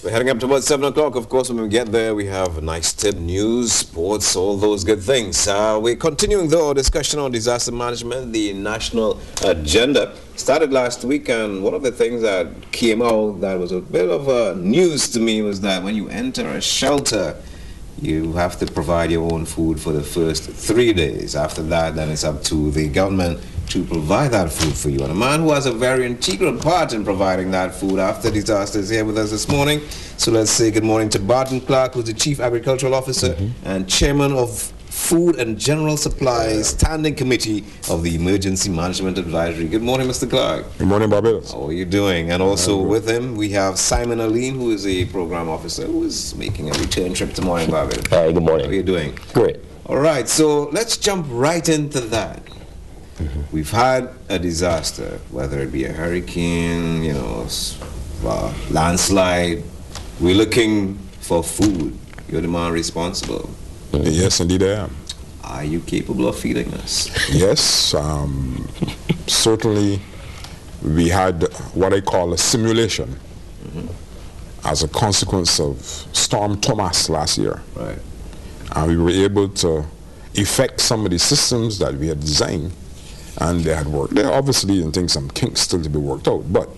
We're heading up to about 7 o'clock. Of course, when we get there, we have a nice tip, news, sports, all those good things. We're continuing, though, our discussion on disaster management. The national agenda started last week, and one of the things that came out that was a bit of news to me was that when you enter a shelter, you have to provide your own food for the first 3 days. After that, then it's up to the government to provide that food for you. And a man who has a very integral part in providing that food after disaster is here with us this morning. So let's say good morning to Barton Clark, who's the Chief Agricultural Officer and Chairman of Food and General Supplies Standing Committee of the Emergency Management Advisory. Good morning, Mr. Clark. Good morning, Barbados. How are you doing? And also with him, we have Simon Aline, who is a program officer who is making a return trip to morning, Barbados. Hi, good morning. How are you doing? Great. All right, so let's jump right into that. We've had a disaster, whether it be a hurricane, landslide. We're looking for food. You're the man responsible. Yes, indeed I am. Are you capable of feeding us? Yes, certainly we had what I call a simulation as a consequence of Storm Thomas last year. Right. And we were able to effect some of the systems that we had designed, and they had worked. There obviously, I think, some kinks still to be worked out, but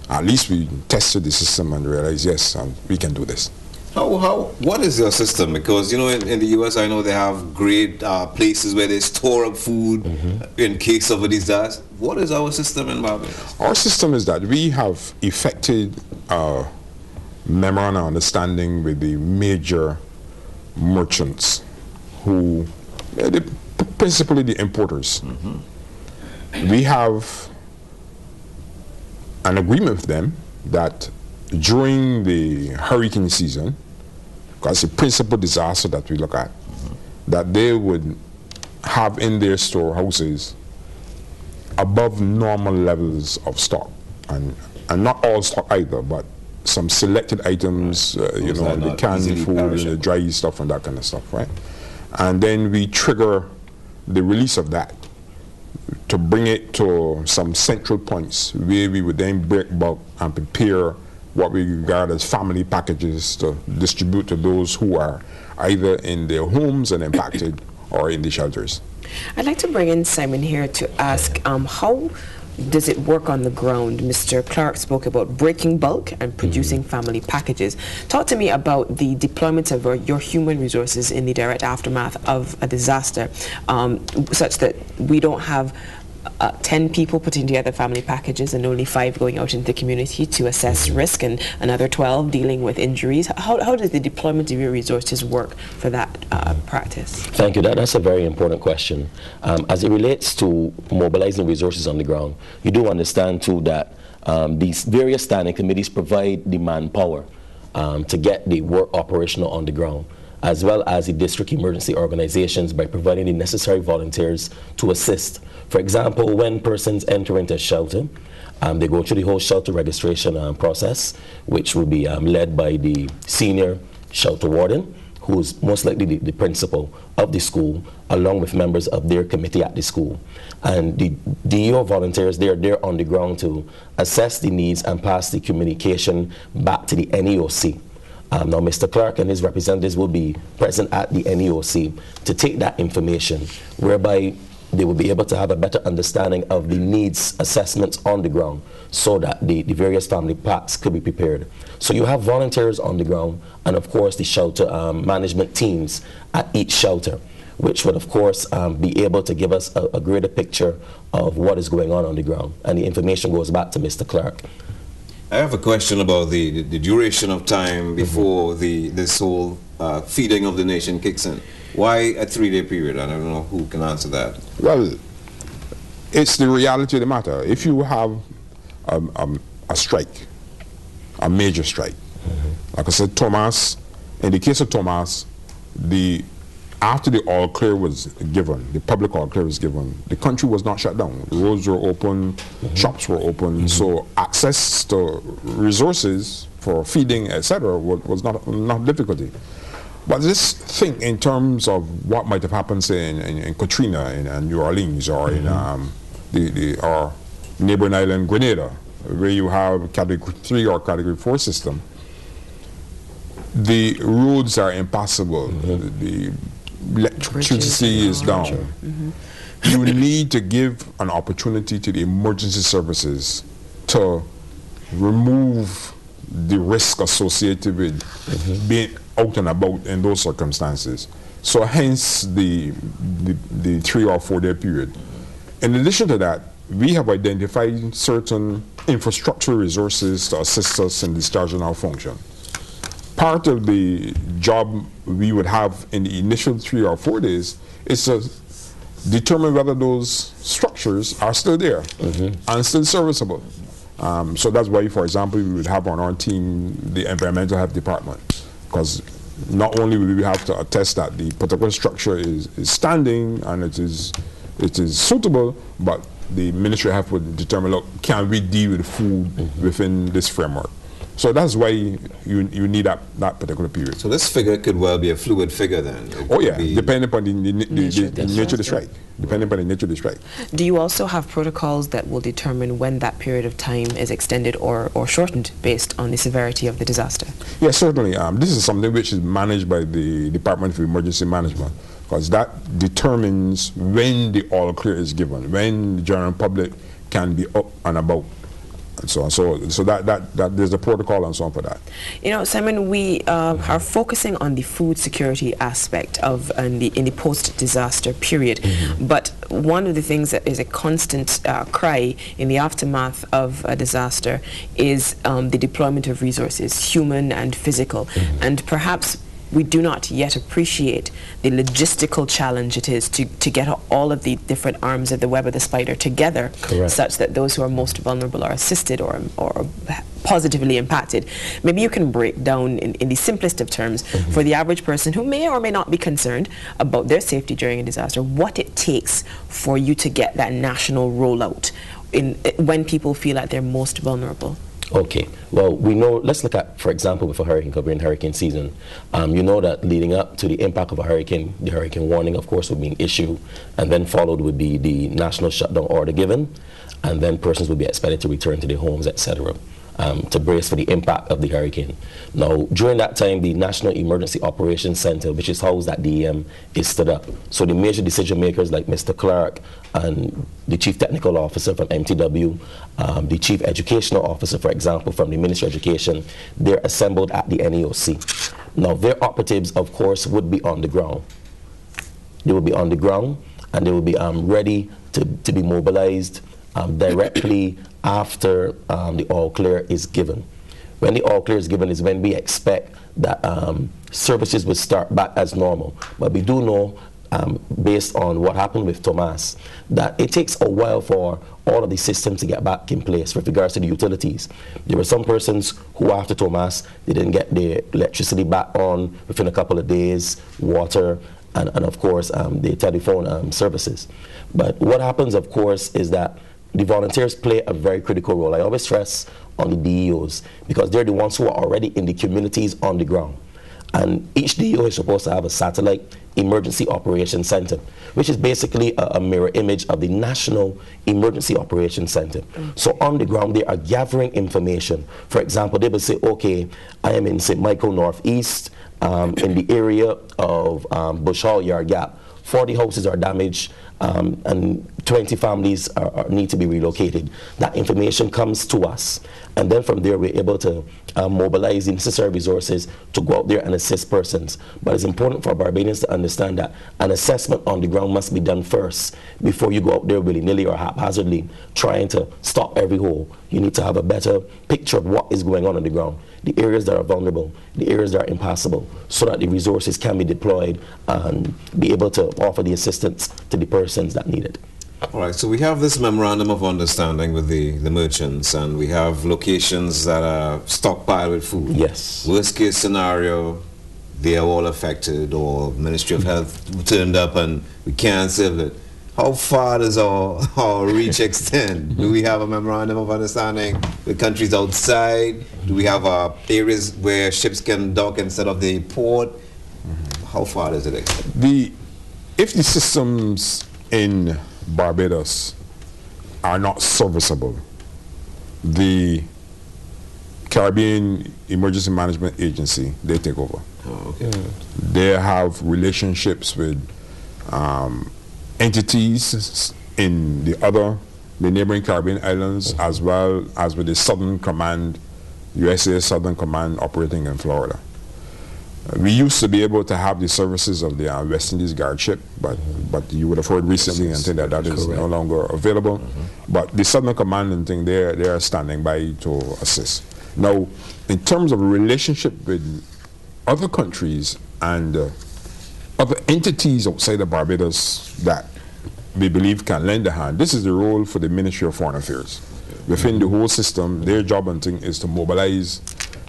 at least we tested the system and realized, yes, we can do this. What is your system? Because, in the U.S., I know they have great places where they store up food in case of a disaster. What is our system in Barbados? Our system is that we have effected a memorandum of understanding with the major merchants who, principally the importers. We have an agreement with them that during the hurricane season, because the principal disaster that we look at, that they would have in their storehouses above normal levels of stock, and not all stock either, but some selected items, the canned food and the dry stuff and that kind of stuff, right? And then we trigger the release of that to bring it to some central points where we would then break bulk and prepare what we regard as family packages to distribute to those who are either in their homes and impacted or in the shelters. I'd like to bring in Simon here to ask how does it work on the ground? Mr. Clark spoke about breaking bulk and producing family packages. Talk to me about the deployment of your human resources in the direct aftermath of a disaster, such that we don't have 10 people putting together family packages and only 5 going out into the community to assess risk and another 12 dealing with injuries. How does the deployment of your resources work for that practice? Thank you. That's a very important question. As it relates to mobilizing resources on the ground, you do understand too that these various standing committees provide the manpower to get the work operational on the ground, as well as the district emergency organizations by providing the necessary volunteers to assist. For example, when persons enter into a shelter, they go through the whole shelter registration process, which will be led by the senior shelter warden, who's most likely the principal of the school, along with members of their committee at the school. And the DEO volunteers, they're there on the ground to assess the needs and pass the communication back to the NEOC. Now, Mr. Clark and his representatives will be present at the NEOC to take that information, whereby they will be able to have a better understanding of the needs assessments on the ground so that the various family packs could be prepared. So you have volunteers on the ground and, of course, the shelter management teams at each shelter, which would, of course, be able to give us a greater picture of what is going on the ground. And the information goes back to Mr. Clark. I have a question about the duration of time before this whole feeding of the nation kicks in. Why a 3-day period? I don't know who can answer that. Well, it's the reality of the matter. If you have a strike, a major strike, like I said, Thomas, in the case of Thomas, after the all clear was given, the public all clear was given, the country was not shut down. The roads were open, shops were open, so access to resources for feeding, etc., was not difficulty. But just think in terms of what might have happened, say, in Katrina, in New Orleans, or in our neighboring island, Grenada, where you have Category 3 or Category 4 system. the roads are impassable, the electricity is down. You need to give an opportunity to the emergency services to remove the risk associated with being out and about in those circumstances. So hence the 3 or 4 day period. In addition to that, we have identified certain infrastructure resources to assist us in discharging our function. Part of the job we would have in the initial 3 or 4 days is to determine whether those structures are still there and still serviceable. So that's why, for example, we would have on our team the environmental health department, because not only will we have to attest that the particular structure is standing and it is suitable, but the Ministry of Health would determine, look, can we deal with food within this framework? So that's why you need that particular period. So this figure could well be a fluid figure then? Oh yeah, depending upon the nature of the strike. Depending upon the nature of the strike. Do you also have protocols that will determine when that period of time is extended or shortened based on the severity of the disaster? Yes, certainly. This is something which is managed by the Department of Emergency Management, because that determines when the all clear is given, when the general public can be up and about. And so on. So that there's a protocol and so on for that. You know, Simon, we are focusing on the food security aspect of in the post-disaster period. But one of the things that is a constant cry in the aftermath of a disaster is the deployment of resources, human and physical, and perhaps we do not yet appreciate the logistical challenge it is to get all of the different arms of the web of the spider together, such that those who are most vulnerable are assisted or positively impacted. Maybe you can break down in the simplest of terms for the average person who may or may not be concerned about their safety during a disaster, what it takes for you to get that national rollout when people feel like they're most vulnerable. Okay, well, we know, let's look at, for example, with a hurricane, because we're in hurricane season, you know that leading up to the impact of a hurricane, the hurricane warning, of course, would be issued, and then followed would be the national shutdown order given, and then persons would be expected to return to their homes, etc., to brace for the impact of the hurricane. Now, during that time, the National Emergency Operations Center, which is housed at DEM, is stood up. So the major decision makers like Mr. Clark and the Chief Technical Officer from MTW, the Chief Educational Officer, for example, from the Ministry of Education, they're assembled at the NEOC. Now, their operatives, of course, would be on the ground. They will be on the ground, and they will be ready to be mobilized directly after the all clear is given. When the all clear is given is when we expect that services will start back as normal. But we do know, based on what happened with Thomas, that it takes a while for all of the systems to get back in place with regards to the utilities. There were some persons who, after Thomas, they didn't get their electricity back on within a couple of days, water, and of course, the telephone services. But what happens, of course, is that the volunteers play a very critical role. I always stress on the DEOs, because they're the ones who are already in the communities on the ground. And each DEO is supposed to have a satellite emergency operations center, which is basically a mirror image of the National Emergency Operations Center. So on the ground, they are gathering information. For example, they will say, okay, I am in St. Michael Northeast, in the area of Bush Hall Yard Gap. 40 houses are damaged, and 20 families need to be relocated. That information comes to us, and then from there we're able to mobilize the necessary resources to go out there and assist persons. But it's important for Barbadians to understand that an assessment on the ground must be done first before you go out there willy-nilly or haphazardly trying to stop every hole. You need to have a better picture of what is going on the ground, the areas that are vulnerable, the areas that are impassable, so that the resources can be deployed and be able to offer the assistance to the persons that need it. All right, so we have this memorandum of understanding with the merchants, and we have locations that are stockpiled with food. Yes. Worst case scenario, they are all affected, or Ministry of Health turned up and we can't save it. How far does our reach extend? Do we have a memorandum of understanding with countries outside? Do we have areas where ships can dock instead of the port? How far does it extend? If the systems in Barbados are not serviceable, the Caribbean Emergency Management Agency, they take over. Oh, okay. They have relationships with entities in the neighboring Caribbean islands, as well as with the Southern Command, USA Southern Command operating in Florida. We used to be able to have the services of the West Indies Guard ship, but you would have heard recently and think that is no longer available. But the Southern Command and thing, they are standing by to assist. Now, in terms of a relationship with other countries and other entities outside of Barbados that we believe can lend a hand, this is the role for the Ministry of Foreign Affairs. Within the whole system, their job and thing is to mobilize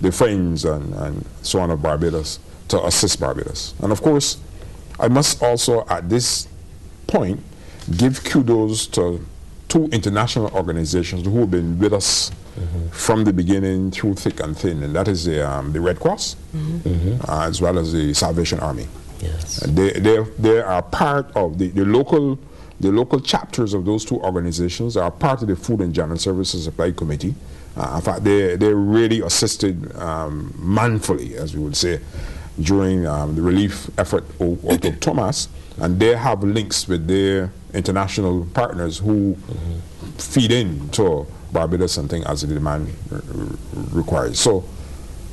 the friends and so on of Barbados to assist Barbados. And of course, I must also at this point give kudos to two international organizations who have been with us from the beginning through thick and thin, and that is the Red Cross as well as the Salvation Army. Yes. They are part of the local chapters of those two organizations are part of the Food and General Services Supply Committee. In fact, they really assisted manfully, as we would say, during the relief effort out of Thomas, and they have links with their international partners who feed in to Barbados and things as the demand requires. So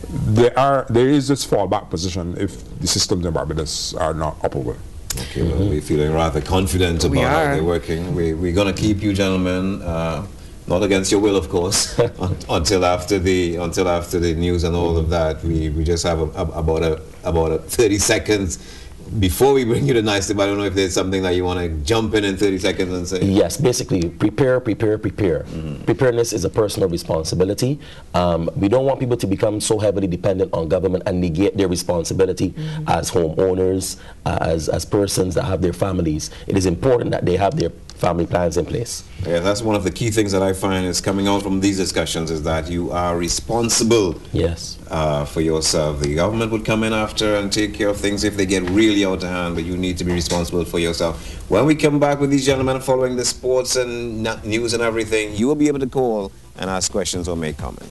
there is this fallback position if the systems in Barbados are not operable. Okay, well, we're feeling rather confident about how they're working. We're going to keep you gentlemen, not against your will, of course, until after the news and all of that. We just have about 30 seconds before we bring you the nice tip. I don't know if there's something that you want to jump in 30 seconds and say. Yes, basically, prepare. Preparedness is a personal responsibility. We don't want people to become so heavily dependent on government and negate their responsibility as homeowners, as persons that have their families. It is important that they have their family plans in place. Yeah, that's one of the key things that I find is coming out from these discussions is that you are responsible for yourself. The government would come in after and take care of things if they get really out of hand, but you need to be responsible for yourself. When we come back with these gentlemen following the sports and news and everything, you will be able to call and ask questions or make comments.